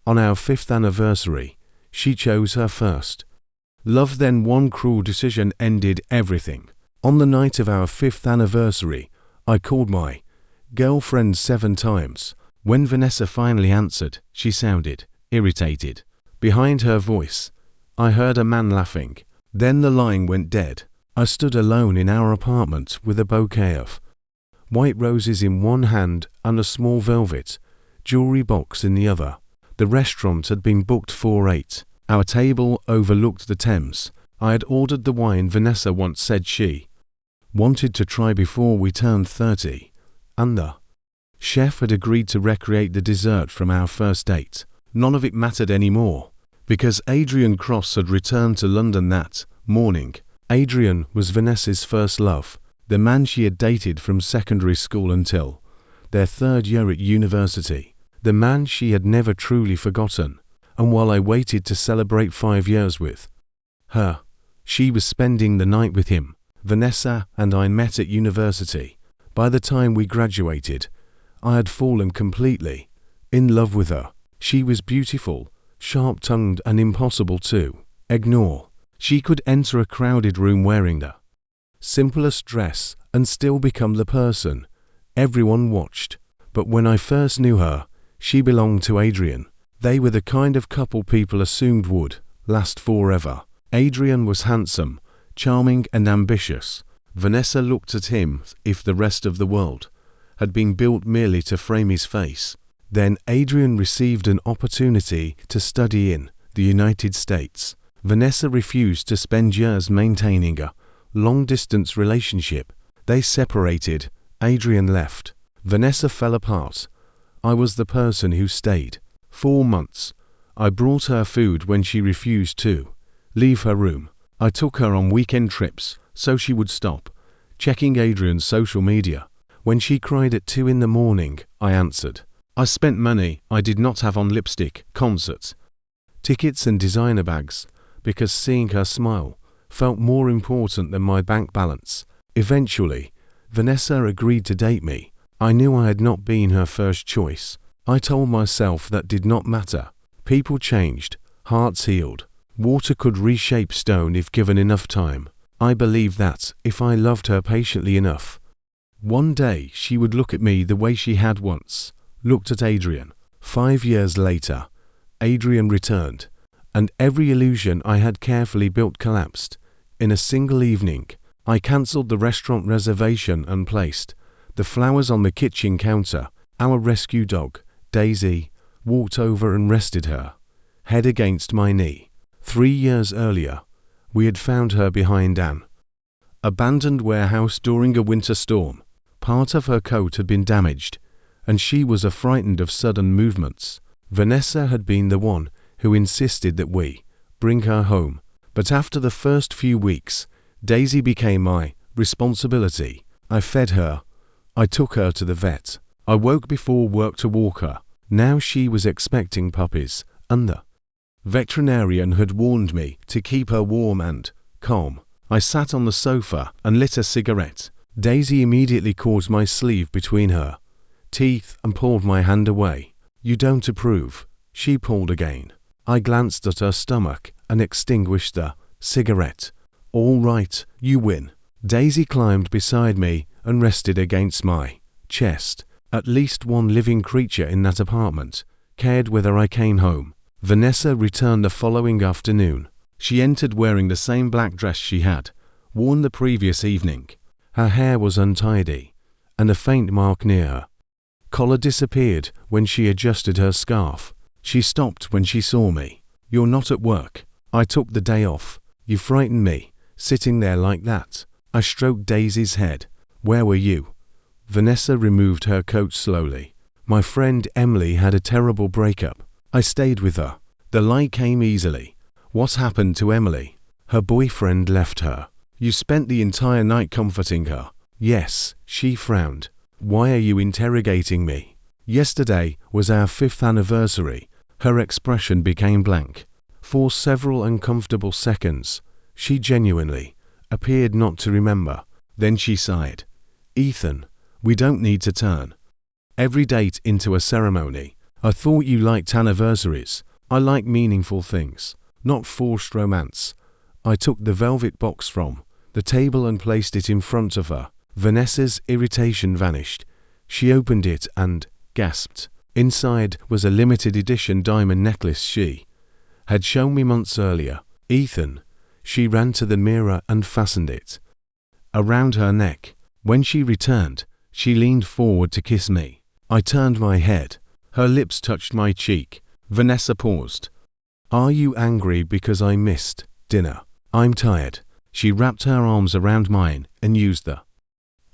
On our 5th anniversary, she chose her first. Love, then one cruel decision ended everything. On the night of our 5th anniversary, I called my girlfriend 7 times. When Vanessa finally answered, she sounded irritated. Behind her voice, I heard a man laughing. Then the line went dead. I stood alone in our apartment with a bouquet of white roses in one hand and a small velvet jewelry box in the other. The restaurant had been booked for 8. Our table overlooked the Thames. I had ordered the wine Vanessa once said she wanted to try before we turned 30, and the chef had agreed to recreate the dessert from our first date. None of it mattered anymore, because Adrian Cross had returned to London that morning. Adrian was Vanessa's first love, the man she had dated from secondary school until their 3rd year at university, the man she had never truly forgotten. And while I waited to celebrate 5 years with her, she was spending the night with him. Vanessa and I met at university. By the time we graduated, I had fallen completely in love with her. She was beautiful, sharp-tongued and impossible to ignore. She could enter a crowded room wearing the simplest dress and still become the person everyone watched. But when I first knew her, she belonged to Adrian. They were the kind of couple people assumed would last forever. Adrian was handsome, charming and ambitious. Vanessa looked at him as if the rest of the world had been built merely to frame his face. Then Adrian received an opportunity to study in the United States. Vanessa refused to spend years maintaining a long-distance relationship. They separated. Adrian left. Vanessa fell apart. I was the person who stayed. 4 months. I brought her food when she refused to leave her room. I took her on weekend trips so she would stop checking Adrian's social media. When she cried at 2 in the morning, I answered. I spent money I did not have on lipstick, concerts, tickets and designer bags because seeing her smile felt more important than my bank balance. Eventually, Vanessa agreed to date me. I knew I had not been her first choice. I told myself that did not matter. People changed, hearts healed. Water could reshape stone if given enough time. I believed that, if I loved her patiently enough, one day she would look at me the way she had once looked at Adrian. 5 years later, Adrian returned, and every illusion I had carefully built collapsed. In a single evening, I cancelled the restaurant reservation and placed the flowers on the kitchen counter. Our rescue dog, Daisy, walked over and rested her head against my knee. 3 years earlier, we had found her behind an abandoned warehouse during a winter storm. Part of her coat had been damaged, and she was frightened of sudden movements. Vanessa had been the one who insisted that we bring her home. But after the first few weeks, Daisy became my responsibility. I fed her. I took her to the vet. I woke before work to walk her. Now she was expecting puppies, and the veterinarian had warned me to keep her warm and calm. I sat on the sofa and lit a cigarette. Daisy immediately caught my sleeve between her teeth and pulled my hand away. "You don't approve," she pulled again. I glanced at her stomach and extinguished the cigarette. "All right, you win." Daisy climbed beside me and rested against my chest. At least one living creature in that apartment cared whether I came home. Vanessa returned the following afternoon. She entered wearing the same black dress she had worn the previous evening. Her hair was untidy, and a faint mark near her collar disappeared when she adjusted her scarf. She stopped when she saw me. "You're not at work." "I took the day off." "You frightened me, sitting there like that." I stroked Daisy's head. "Where were you?" Vanessa removed her coat slowly. "My friend Emily had a terrible breakup. I stayed with her." The lie came easily. "What happened to Emily?" "Her boyfriend left her." "You spent the entire night comforting her?" "Yes." She frowned. "Why are you interrogating me?" "Yesterday was our 5th anniversary." Her expression became blank. For several uncomfortable seconds, she genuinely appeared not to remember. Then she sighed. "Ethan, we don't need to turn every date into a ceremony. I thought you liked anniversaries. I like meaningful things, not forced romance. I took the velvet box from the table and placed it in front of her. Vanessa's irritation vanished. She opened it and gasped. Inside was a limited edition diamond necklace she had shown me months earlier. Ethan. She ran to the mirror and fastened it around her neck. When she returned, she leaned forward to kiss me. I turned my head. Her lips touched my cheek. Vanessa paused. Are you angry because I missed dinner? I'm tired. She wrapped her arms around mine and used the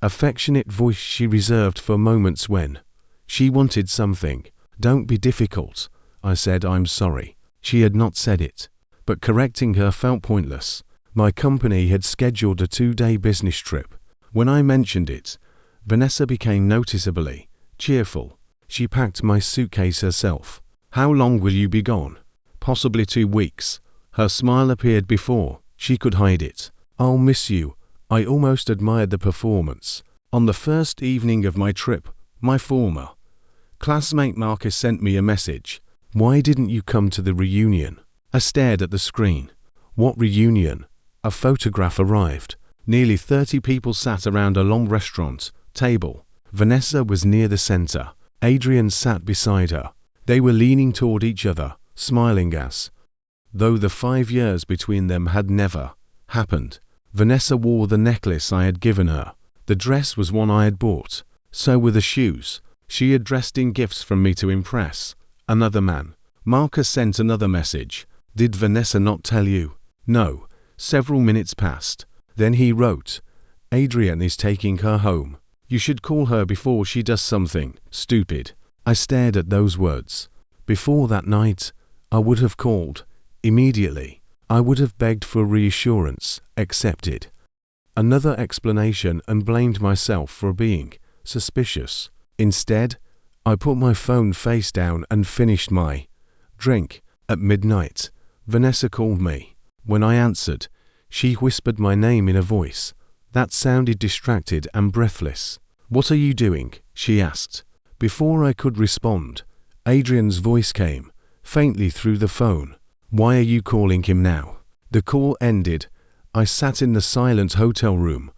affectionate voice she reserved for moments when she wanted something. Don't be difficult. I said I'm sorry. She had not said it, but correcting her felt pointless. My company had scheduled a 2-day business trip. When I mentioned it, Vanessa became noticeably cheerful. She packed my suitcase herself. How long will you be gone? Possibly 2 weeks. Her smile appeared before she could hide it. I'll miss you. I almost admired the performance. On the first evening of my trip, my former classmate Marcus sent me a message. Why didn't you come to the reunion? I stared at the screen. What reunion? A photograph arrived. Nearly 30 people sat around a long restaurant table. Vanessa was near the center. Adrian sat beside her. They were leaning toward each other, smiling as though the 5 years between them had never happened. Vanessa wore the necklace I had given her. The dress was one I had bought. So were the shoes. She had dressed in gifts from me to impress another man. Marcus sent another message. Did Vanessa not tell you? No. Several minutes passed. Then he wrote, Adrian is taking her home. You should call her before she does something stupid. I stared at those words. Before that night, I would have called. Immediately, I would have begged for reassurance, accepted another explanation and blamed myself for being suspicious. Instead, I put my phone face down and finished my drink. At midnight, Vanessa called me. When I answered, she whispered my name in a voice that sounded distracted and breathless. What are you doing? She asked. Before I could respond, Adrian's voice came, faintly through the phone. Why are you calling him now? The call ended. I sat in the silent hotel room,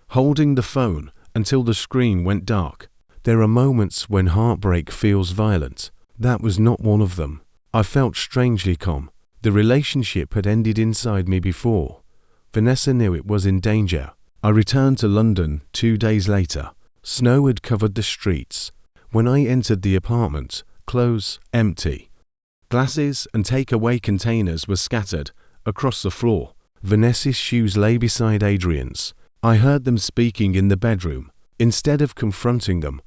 holding the phone until the screen went dark. There are moments when heartbreak feels violent. That was not one of them. I felt strangely calm. The relationship had ended inside me before Vanessa knew it was in danger. I returned to London 2 days later. Snow had covered the streets. When I entered the apartment, clothes empty. Glasses and takeaway containers were scattered across the floor. Vanessa's shoes lay beside Adrian's. I heard them speaking in the bedroom. Instead of confronting them,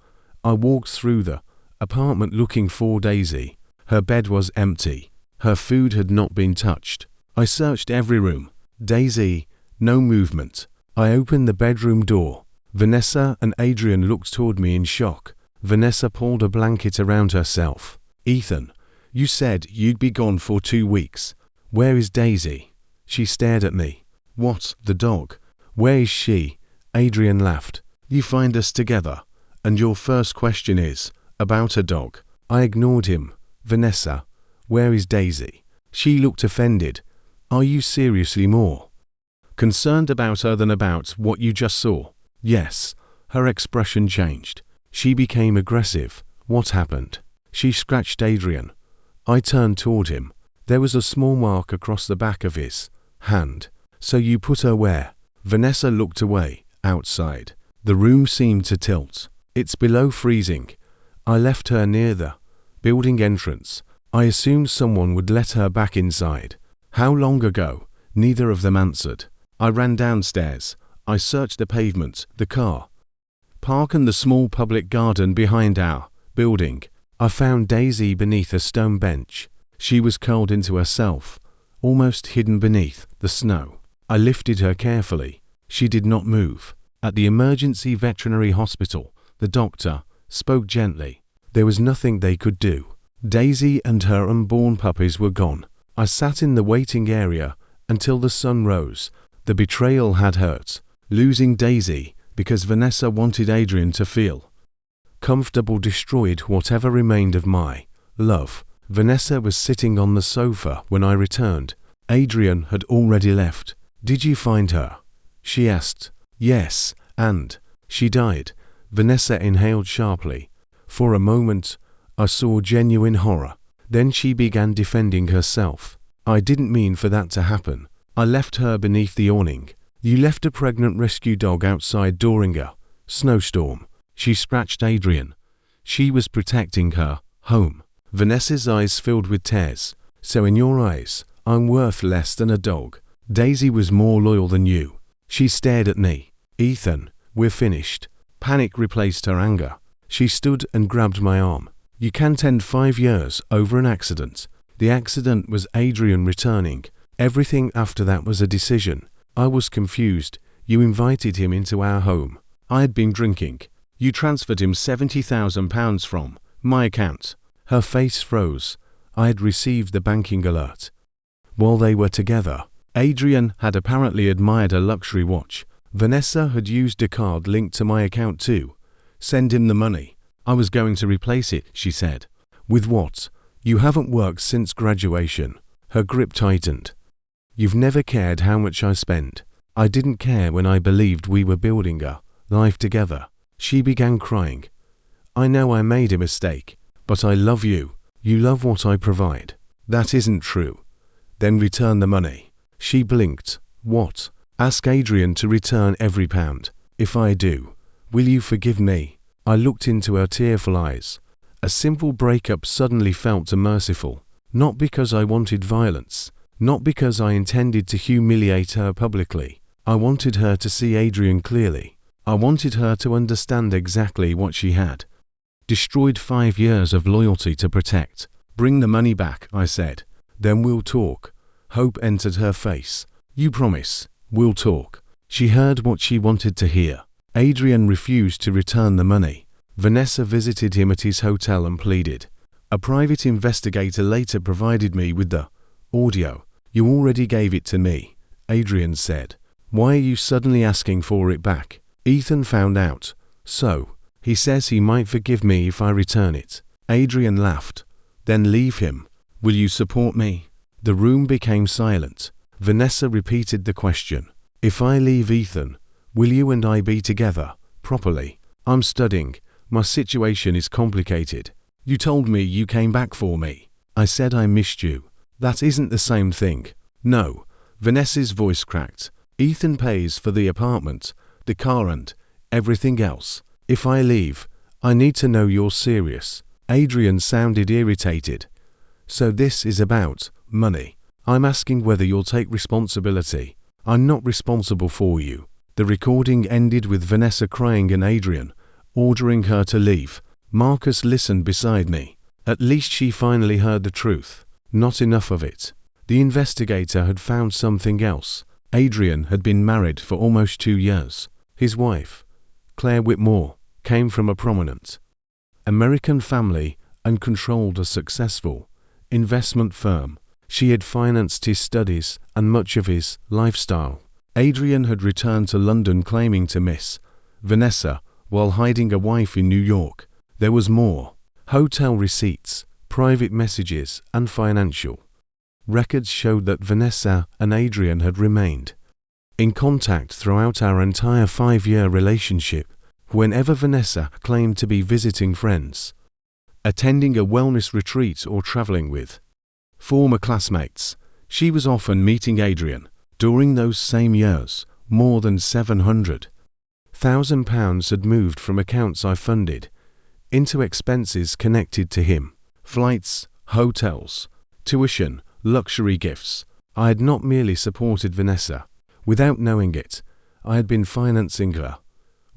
I walked through the apartment looking for Daisy. Her bed was empty. Her food had not been touched. I searched every room. Daisy, no movement. I opened the bedroom door. Vanessa and Adrian looked toward me in shock. Vanessa pulled a blanket around herself. Ethan, you said you'd be gone for 2 weeks. Where is Daisy? She stared at me. What, the dog? Where is she? Adrian laughed. You find us together, and your first question is about a dog. I ignored him. Vanessa, where is Daisy? She looked offended. Are you seriously more concerned about her than about what you just saw? Yes. Her expression changed. She became aggressive. What happened? She scratched Adrian. I turned toward him. There was a small mark across the back of his hand. So you put her where? Vanessa looked away, outside. The room seemed to tilt. It's below freezing. I left her near the building entrance. I assumed someone would let her back inside. How long ago? Neither of them answered. I ran downstairs. I searched the pavement, the car park and the small public garden behind our building. I found Daisy beneath a stone bench. She was curled into herself, almost hidden beneath the snow. I lifted her carefully. She did not move. At the emergency veterinary hospital, the doctor spoke gently. There was nothing they could do. Daisy and her unborn puppies were gone. I sat in the waiting area until the sun rose. The betrayal had hurt. Losing Daisy because Vanessa wanted Adrian to feel comfortable destroyed whatever remained of my Love. Vanessa was sitting on the sofa when I returned. Adrian had already left. Did you find her? She asked. Yes, and she died. Vanessa inhaled sharply. For a moment, I saw genuine horror. Then she began defending herself. I didn't mean for that to happen. I left her beneath the awning. You left a pregnant rescue dog outside during a snowstorm. She scratched Adrian. She was protecting her home. Vanessa's eyes filled with tears. So in your eyes, I'm worth less than a dog. Daisy was more loyal than you. She stared at me. Ethan, we're finished. Panic replaced her anger. She stood and grabbed my arm. You can't end 5 years over an accident. The accident was Adrian returning. Everything after that was a decision. I was confused. You invited him into our home. I had been drinking. You transferred him £70,000 from my account. Her face froze. I had received the banking alert. While they were together, Adrian had apparently admired a luxury watch. Vanessa had used a card linked to my account too. Send him the money. I was going to replace it, she said. With what? You haven't worked since graduation. Her grip tightened. You've never cared how much I spend. I didn't care when I believed we were building a life together. She began crying. I know I made a mistake, but I love you. You love what I provide. That isn't true. Then return the money. She blinked. What? Ask Adrian to return every pound. If I do, will you forgive me? I looked into her tearful eyes. A simple breakup suddenly felt merciful. Not because I wanted violence. Not because I intended to humiliate her publicly. I wanted her to see Adrian clearly. I wanted her to understand exactly what she had. Destroyed 5 years of loyalty to protect. Bring the money back, I said. Then we'll talk. Hope entered her face. You promise, we'll talk. She heard what she wanted to hear. Adrian refused to return the money. Vanessa visited him at his hotel and pleaded. A private investigator later provided me with the audio. You already gave it to me, Adrian said. Why are you suddenly asking for it back? Ethan found out. So, he says he might forgive me if I return it. Adrian laughed. Then leave him. Will you support me? The room became silent. Vanessa repeated the question. If I leave Ethan, will you and I be together, properly? I'm studying. My situation is complicated. You told me you came back for me. I said I missed you. That isn't the same thing. No. Vanessa's voice cracked. Ethan pays for the apartment, the car and everything else. If I leave, I need to know you're serious. Adrian sounded irritated. So this is about money. I'm asking whether you'll take responsibility. I'm not responsible for you. The recording ended with Vanessa crying and Adrian ordering her to leave. Marcus listened beside me. At least she finally heard the truth. Not enough of it. The investigator had found something else. Adrian had been married for almost 2 years. His wife, Claire Whitmore, came from a prominent American family and controlled a successful investment firm. She had financed his studies and much of his lifestyle. Adrian had returned to London claiming to miss Vanessa while hiding a wife in New York. There was more. Hotel receipts, private messages, and financial records showed that Vanessa and Adrian had remained in contact throughout our entire 5-year relationship. Whenever Vanessa claimed to be visiting friends, attending a wellness retreat, or traveling with former classmates, she was often meeting Adrian. During those same years, more than £700,000 had moved from accounts I funded into expenses connected to him. Flights, hotels, tuition, luxury gifts. I had not merely supported Vanessa. Without knowing it, I had been financing her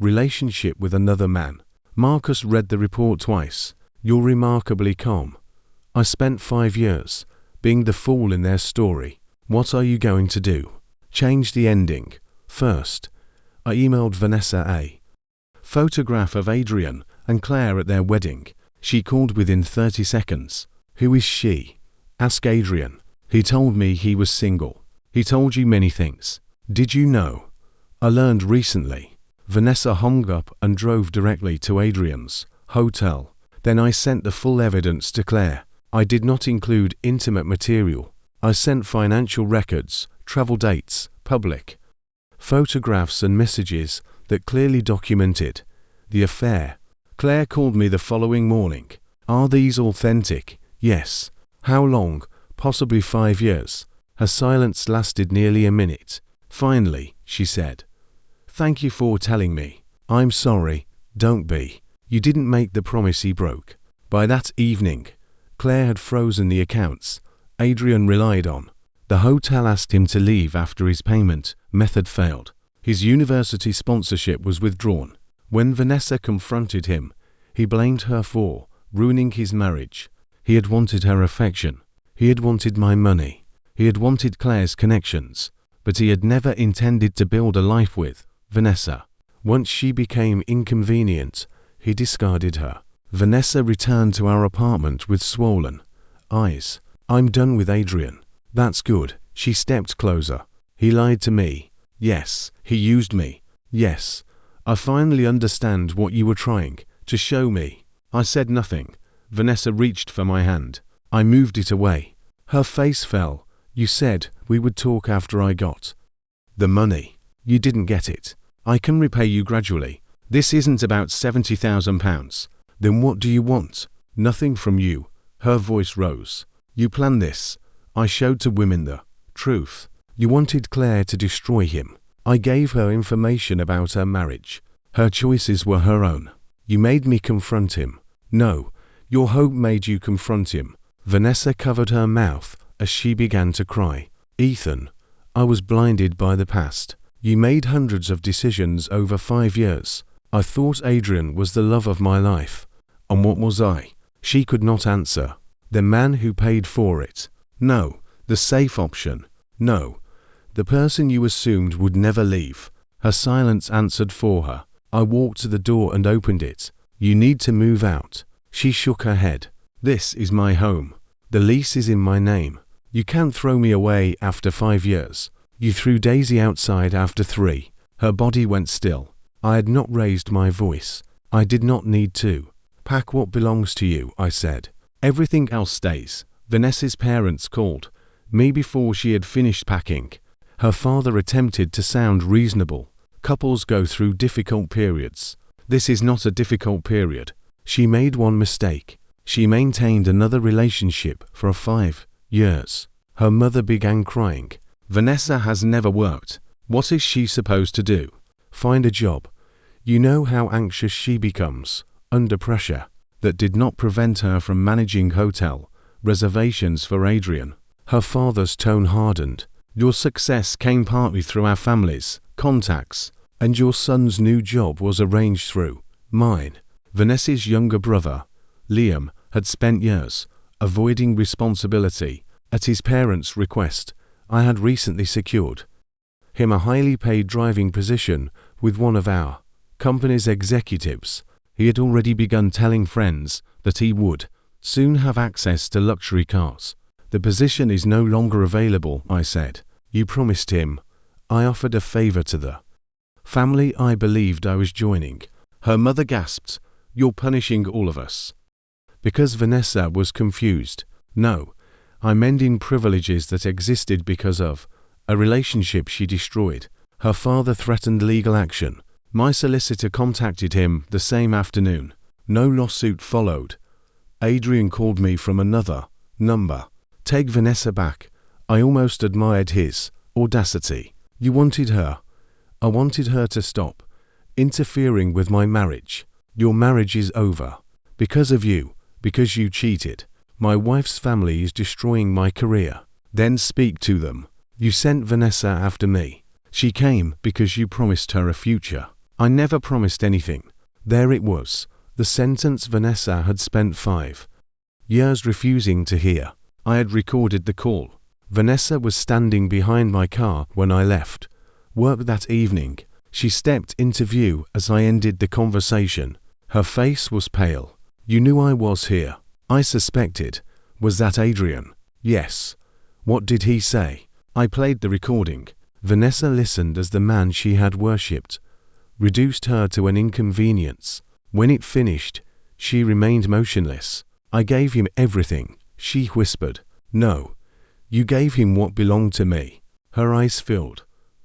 relationship with another man. Marcus read the report twice. You're remarkably calm. I spent 5 years being the fool in their story. What are you going to do? Change the ending. First, I emailed Vanessa a photograph of Adrian and Claire at their wedding. She called within 30 seconds. Who is she? Ask Adrian. He told me he was single. He told you many things. Did you know? I learned recently. Vanessa hung up and drove directly to Adrian's hotel. Then I sent the full evidence to Claire. I did not include intimate material. I sent financial records, travel dates, public photographs and messages that clearly documented the affair. Claire called me the following morning. Are these authentic? Yes. How long? Possibly 5 years. Her silence lasted nearly a minute. Finally, she said, "Thank you for telling me. I'm sorry, don't be. You didn't make the promise he broke." By that evening, Claire had frozen the accounts Adrian relied on. The hotel asked him to leave after his payment method failed. His university sponsorship was withdrawn. When Vanessa confronted him, he blamed her for ruining his marriage. He had wanted her affection. He had wanted my money. He had wanted Claire's connections. But he had never intended to build a life with Vanessa. Once she became inconvenient, he discarded her. Vanessa returned to our apartment with swollen eyes. "I'm done with Adrian." "That's good." She stepped closer. "He lied to me." "Yes." "He used me." "Yes." "I finally understand what you were trying to show me." I said nothing. Vanessa reached for my hand. I moved it away. Her face fell. "You said we would talk after I got the money. You didn't get it. I can repay you gradually. This isn't about £70,000. Then what do you want?" "Nothing from you." Her voice rose. "You planned this." I showed to women the truth. "You wanted Claire to destroy him." I gave her information about her marriage. Her choices were her own. "You made me confront him." "No, your hope made you confront him." Vanessa covered her mouth as she began to cry. "Ethan, I was blinded by the past. You made hundreds of decisions over 5 years. I thought Adrian was the love of my life. And what was I?" She could not answer. "The man who paid for it." "No." "The safe option." "No." "The person you assumed would never leave." Her silence answered for her. I walked to the door and opened it. "You need to move out." She shook her head. "This is my home. The lease is in my name. You can't throw me away after 5 years. You threw Daisy outside after 3. Her body went still. I had not raised my voice. I did not need to. "Pack what belongs to you," I said. "Everything else stays." Vanessa's parents called me before she had finished packing. Her father attempted to sound reasonable. Couples go through difficult periods. This is not a difficult period. She made one mistake. She maintained another relationship for 5 years. Her mother began crying. "Vanessa has never worked. What is she supposed to do? Find a job." You know how anxious she becomes under pressure. That did not prevent her from managing hotel reservations for Adrian. Her father's tone hardened. "Your success came partly through our family's contacts, and your son's new job was arranged through mine." Vanessa's younger brother, Liam, had spent years avoiding responsibility. At his parents' request, I had recently secured him a highly paid driving position with one of our company's executives. He had already begun telling friends that he would soon have access to luxury cars. "The position is no longer available," I said. "You promised him." I offered a favor to the family I believed I was joining. Her mother gasped, "You're punishing all of us." Because Vanessa was confused. "No, I'm ending privileges that existed because of a relationship she destroyed." Her father threatened legal action. My solicitor contacted him the same afternoon. No lawsuit followed. Adrian called me from another number. "Take Vanessa back." I almost admired his audacity. "You wanted her." "I wanted her to stop interfering with my marriage." "Your marriage is over. Because of you. Because you cheated. My wife's family is destroying my career." "Then speak to them." "You sent Vanessa after me. She came because you promised her a future." "I never promised anything." There it was. The sentence Vanessa had spent 5 years refusing to hear. I had recorded the call. Vanessa was standing behind my car when I left work that evening. She stepped into view as I ended the conversation. Her face was pale. "You knew I was here." I suspected. "Was that Adrian?" "Yes." "What did he say?" I played the recording. Vanessa listened as the man she had worshipped reduced her to an inconvenience. When it finished, she remained motionless. "I gave him everything," She whispered, "No. You gave him what belonged to me." Her eyes filled.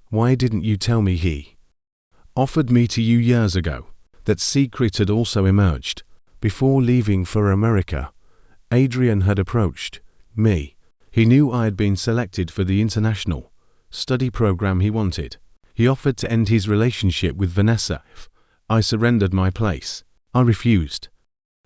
"Why didn't you tell me he offered me to you years ago?" That secret had also emerged. Before leaving for America, Adrian had approached me. He knew I had been selected for the international study program he wanted. He offered to end his relationship with Vanessa if I surrendered my place. I refused.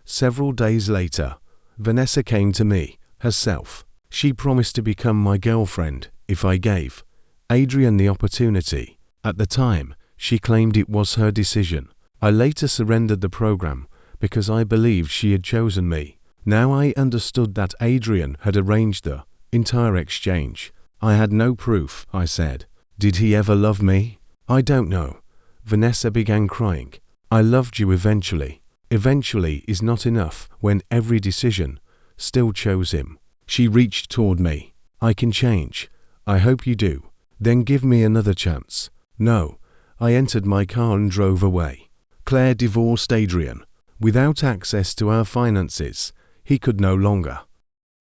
Several days later, Vanessa came to me herself. She promised to become my girlfriend if I gave Adrian the opportunity. At the time, she claimed it was her decision. I later surrendered the program because I believed she had chosen me. Now I understood that Adrian had arranged the entire exchange. I had no proof, I said. Did he ever love me? I don't know. Vanessa began crying. I loved you eventually. Eventually is not enough when every decision still chose him. She reached toward me. I can change. I hope you do. Then give me another chance. No. I entered my car and drove away. Claire divorced Adrian. Without access to our finances, he could no longer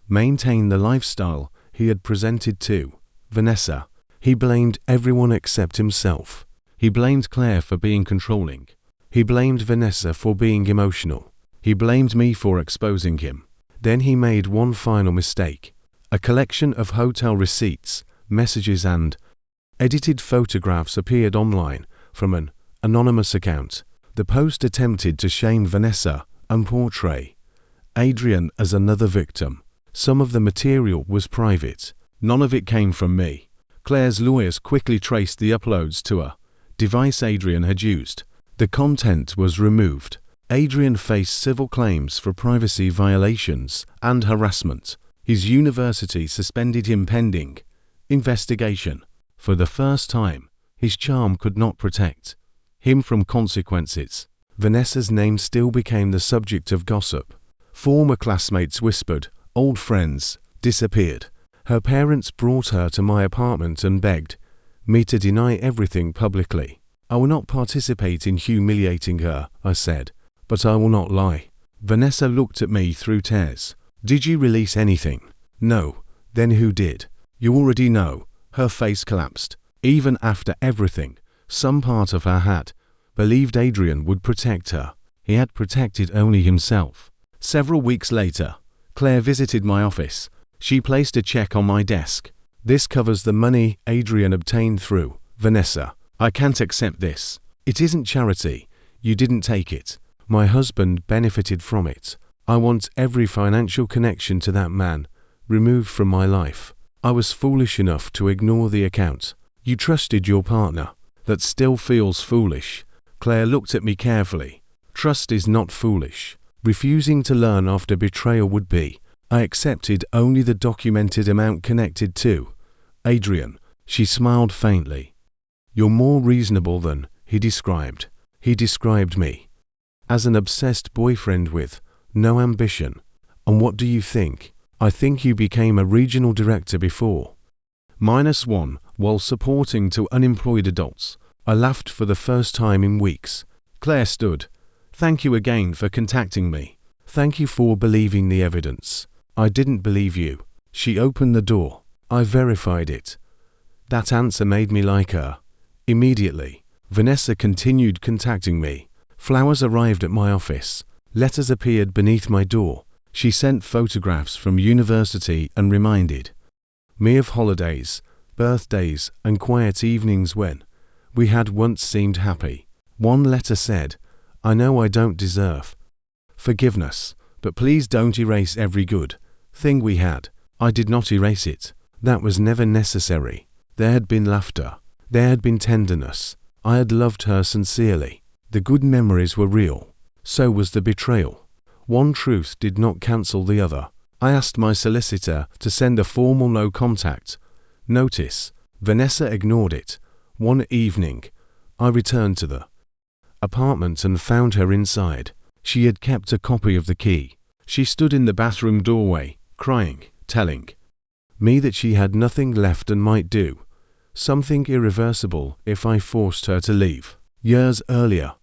maintain the lifestyle he had presented to Vanessa. He blamed everyone except himself. He blamed Claire for being controlling. He blamed Vanessa for being emotional. He blamed me for exposing him. Then he made one final mistake. A collection of hotel receipts, messages and edited photographs appeared online from an anonymous account. The post attempted to shame Vanessa and portray Adrian as another victim. Some of the material was private. None of it came from me. Claire's lawyers quickly traced the uploads to a device Adrian had used. The content was removed. Adrian faced civil claims for privacy violations and harassment. His university suspended him pending investigation. For the first time, his charm could not protect him from consequences. Vanessa's name still became the subject of gossip. Former classmates whispered, old friends disappeared. Her parents brought her to my apartment and begged me to deny everything publicly. I will not participate in humiliating her, I said, but I will not lie. Vanessa looked at me through tears. Did you release anything? No. Then who did? You already know. Her face collapsed. Even after everything, some part of her had believed Adrian would protect her. He had protected only himself. Several weeks later, Claire visited my office. She placed a check on my desk. This covers the money Adrian obtained through Vanessa. I can't accept this. It isn't charity. You didn't take it. My husband benefited from it. I want every financial connection to that man removed from my life. I was foolish enough to ignore the account. You trusted your partner. That still feels foolish. Claire looked at me carefully. Trust is not foolish. Refusing to learn after betrayal would be. I accepted only the documented amount connected to Adrian. She smiled faintly. You're more reasonable than he described. He described me as an obsessed boyfriend with no ambition. And what do you think? I think you became a regional director before. -1 while supporting to unemployed adults. I laughed for the first time in weeks. Claire stood. Thank you again for contacting me. Thank you for believing the evidence. I didn't believe you. She opened the door. I verified it. That answer made me like her. Immediately, Vanessa continued contacting me. Flowers arrived at my office. Letters appeared beneath my door. She sent photographs from university and reminded me of holidays, birthdays, and quiet evenings when we had once seemed happy. One letter said, I know I don't deserve forgiveness, but please don't erase every good thing we had. I did not erase it. That was never necessary. There had been laughter. There had been tenderness. I had loved her sincerely. The good memories were real. So was the betrayal. One truth did not cancel the other. I asked my solicitor to send a formal no contact notice. Vanessa ignored it. One evening, I returned to the apartment and found her inside. She had kept a copy of the key. She stood in the bathroom doorway, crying, telling me that she had nothing left and might do something irreversible if I forced her to leave. Years earlier,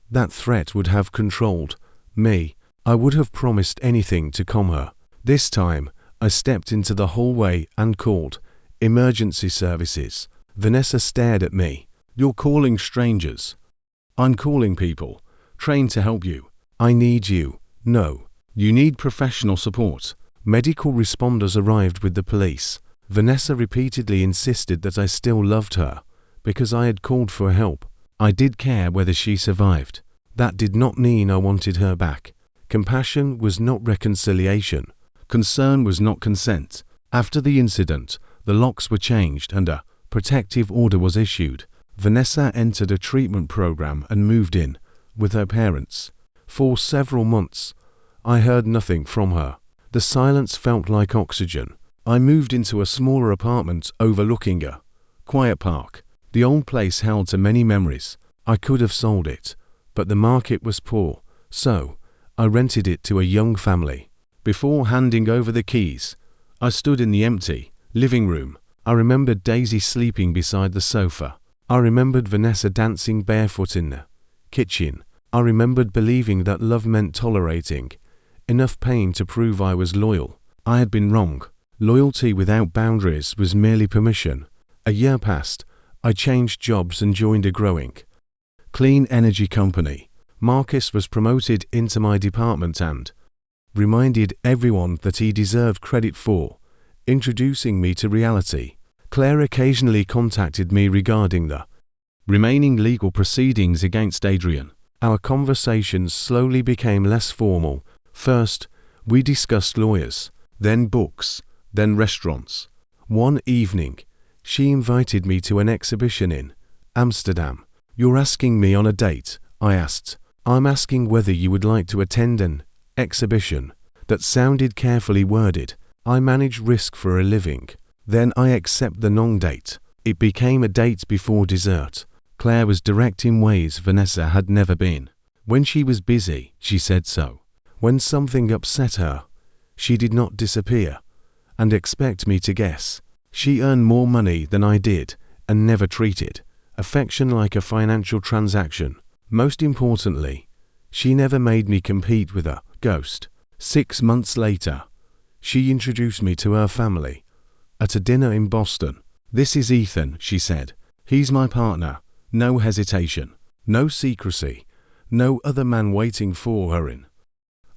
that threat would have controlled me. I would have promised anything to calm her. This time, I stepped into the hallway and called, "Emergency services." Vanessa stared at me. "You're calling strangers." "I'm calling people, trained to help you." "I need you." "No. You need professional support." Medical responders arrived with the police. Vanessa repeatedly insisted that I still loved her, because I had called for help. I did care whether she survived. That did not mean I wanted her back. Compassion was not reconciliation. Concern was not consent. After the incident, the locks were changed and a protective order was issued. Vanessa entered a treatment program and moved in with her parents. For several months, I heard nothing from her. The silence felt like oxygen. I moved into a smaller apartment overlooking a quiet park. The old place held so many memories. I could have sold it, but the market was poor, so I rented it to a young family. Before handing over the keys, I stood in the empty living room. I remembered Daisy sleeping beside the sofa. I remembered Vanessa dancing barefoot in the kitchen. I remembered believing that love meant tolerating enough pain to prove I was loyal. I had been wrong. Loyalty without boundaries was merely permission. A year passed. I changed jobs and joined a growing clean energy company. Marcus was promoted into my department and reminded everyone that he deserved credit for introducing me to reality. Claire occasionally contacted me regarding the remaining legal proceedings against Adrian. Our conversations slowly became less formal. First, we discussed lawyers, then books, then restaurants. One evening, she invited me to an exhibition in Amsterdam. "You're asking me on a date?" I asked. "I'm asking whether you would like to attend an exhibition." That sounded carefully worded. I manage risk for a living. Then I accept the non-date. It became a date before dessert. Claire was direct in ways Vanessa had never been. When she was busy, she said so. When something upset her, she did not disappear and expect me to guess. She earned more money than I did and never treated affection like a financial transaction. Most importantly, she never made me compete with a ghost. 6 months later, she introduced me to her family at a dinner in Boston. "This is Ethan," she said. "He's my partner." No hesitation, no secrecy, no other man waiting for her in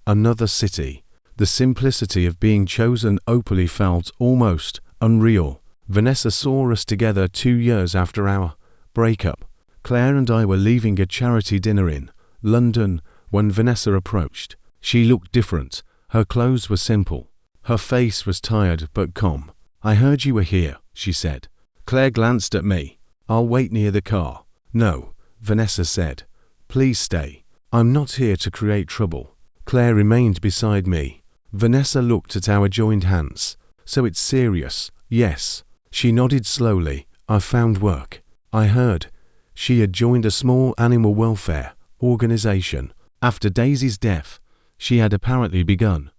another city. The simplicity of being chosen openly felt almost unreal. Vanessa saw us together 2 years after our breakup. Claire and I were leaving a charity dinner in London when Vanessa approached. She looked different. Her clothes were simple. Her face was tired but calm. "I heard you were here," she said. Claire glanced at me. "I'll wait near the car." "No," Vanessa said. "Please stay. I'm not here to create trouble." Claire remained beside me. Vanessa looked at our joined hands. "So it's serious?" "Yes." She nodded slowly. "I found work." I heard she had joined a small animal welfare organization. After Daisy's death, she had apparently begun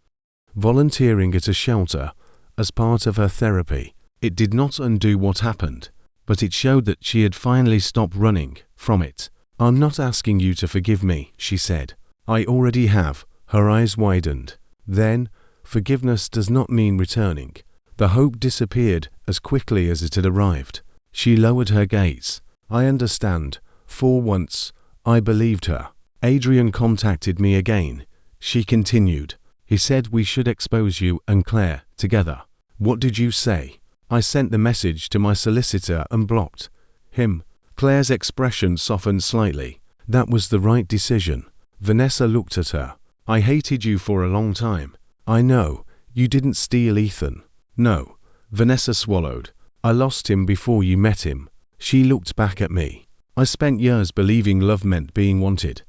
volunteering at a shelter as part of her therapy. It did not undo what happened, but it showed that she had finally stopped running from it. "I'm not asking you to forgive me," she said. "I already have." Her eyes widened. Then, forgiveness does not mean returning. The hope disappeared as quickly as it had arrived. She lowered her gaze. "I understand." For once, I believed her. "Adrian contacted me again," she continued. "He said we should expose you and Claire together." "What did you say?" "I sent the message to my solicitor and blocked him." Claire's expression softened slightly. "That was the right decision." Vanessa looked at her. "I hated you for a long time." "I know. You didn't steal Ethan." "No." Vanessa swallowed. "I lost him before you met him." She looked back at me. "I spent years believing love meant being wanted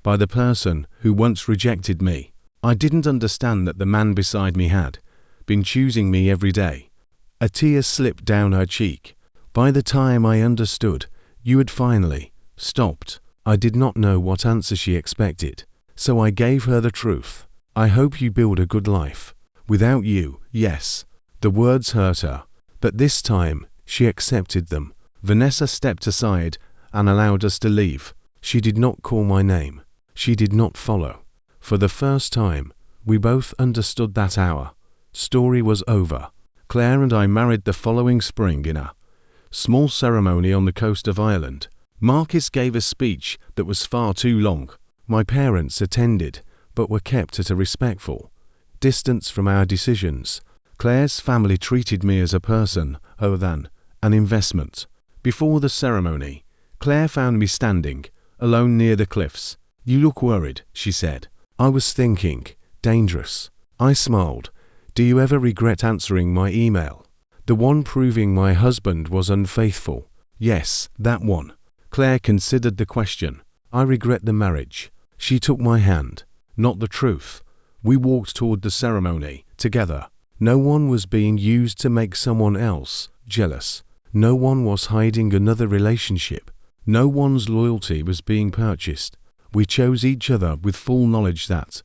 by the person who once rejected me. I didn't understand that the man beside me had been choosing me every day." A tear slipped down her cheek. "By the time I understood, you had finally stopped." I did not know what answer she expected, so I gave her the truth. "I hope you build a good life. Without you, yes." The words hurt her, but this time she accepted them. Vanessa stepped aside and allowed us to leave. She did not call my name. She did not follow. For the first time, We both understood that our story was over. Claire and I married the following spring in a small ceremony on the coast of Ireland. Marcus gave a speech that was far too long. My parents attended, but were kept at a respectful distance from our decisions. Claire's family treated me as a person other than an investment. Before the ceremony, Claire found me standing, alone near the cliffs. "You look worried," she said. I was thinking, dangerous. I smiled. "Do you ever regret answering my email? The one proving my husband was unfaithful." "Yes, that one." Claire considered the question. "I regret the marriage." She took my hand. "Not the truth." We walked toward the ceremony, together. No one was being used to make someone else jealous. No one was hiding another relationship. No one's loyalty was being purchased. We chose each other with full knowledge that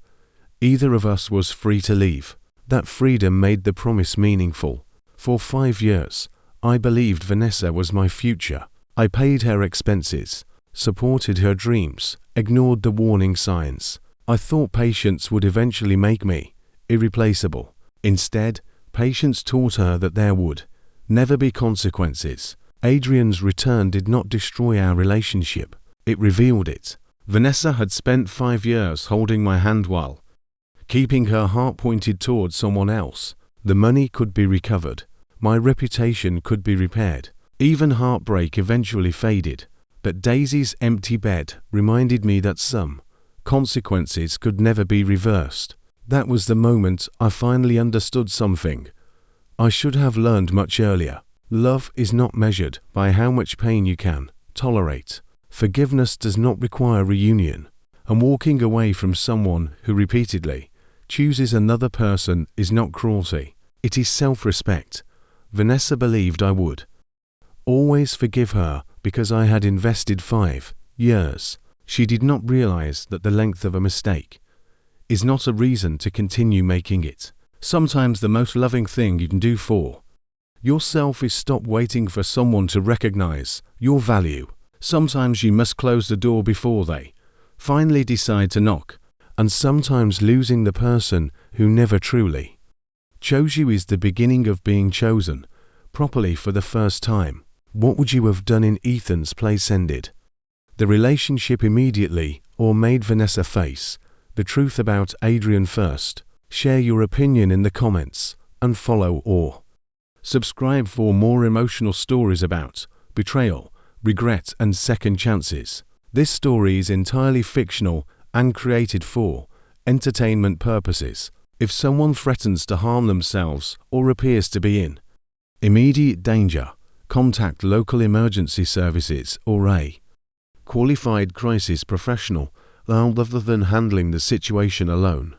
either of us was free to leave. That freedom made the promise meaningful. For 5 years, I believed Vanessa was my future. I paid her expenses, supported her dreams, ignored the warning signs. I thought patience would eventually make me irreplaceable. Instead, patience taught her that there would never be consequences. Adrian's return did not destroy our relationship. It revealed it. Vanessa had spent 5 years holding my hand while keeping her heart pointed towards someone else. The money could be recovered. My reputation could be repaired. Even heartbreak eventually faded. But Daisy's empty bed reminded me that some consequences could never be reversed. That was the moment I finally understood something I should have learned much earlier. Love is not measured by how much pain you can tolerate. Forgiveness does not require reunion. And walking away from someone who repeatedly chooses another person is not cruelty. It is self-respect. Vanessa believed I would always forgive her because I had invested 5 years. She did not realize that the length of a mistake is not a reason to continue making it. Sometimes the most loving thing you can do for yourself is stop waiting for someone to recognize your value. Sometimes you must close the door before they finally decide to knock. And sometimes losing the person who never truly chose you is the beginning of being chosen properly for the first time. What would you have done in Ethan's place ended the relationship immediately or made Vanessa face the truth about Adrian first? Share your opinion in the comments and follow or subscribe for more emotional stories about betrayal, regret and second chances. This story is entirely fictional and created for entertainment purposes. If someone threatens to harm themselves or appears to be in immediate danger, contact local emergency services or a qualified crisis professional rather than handling the situation alone.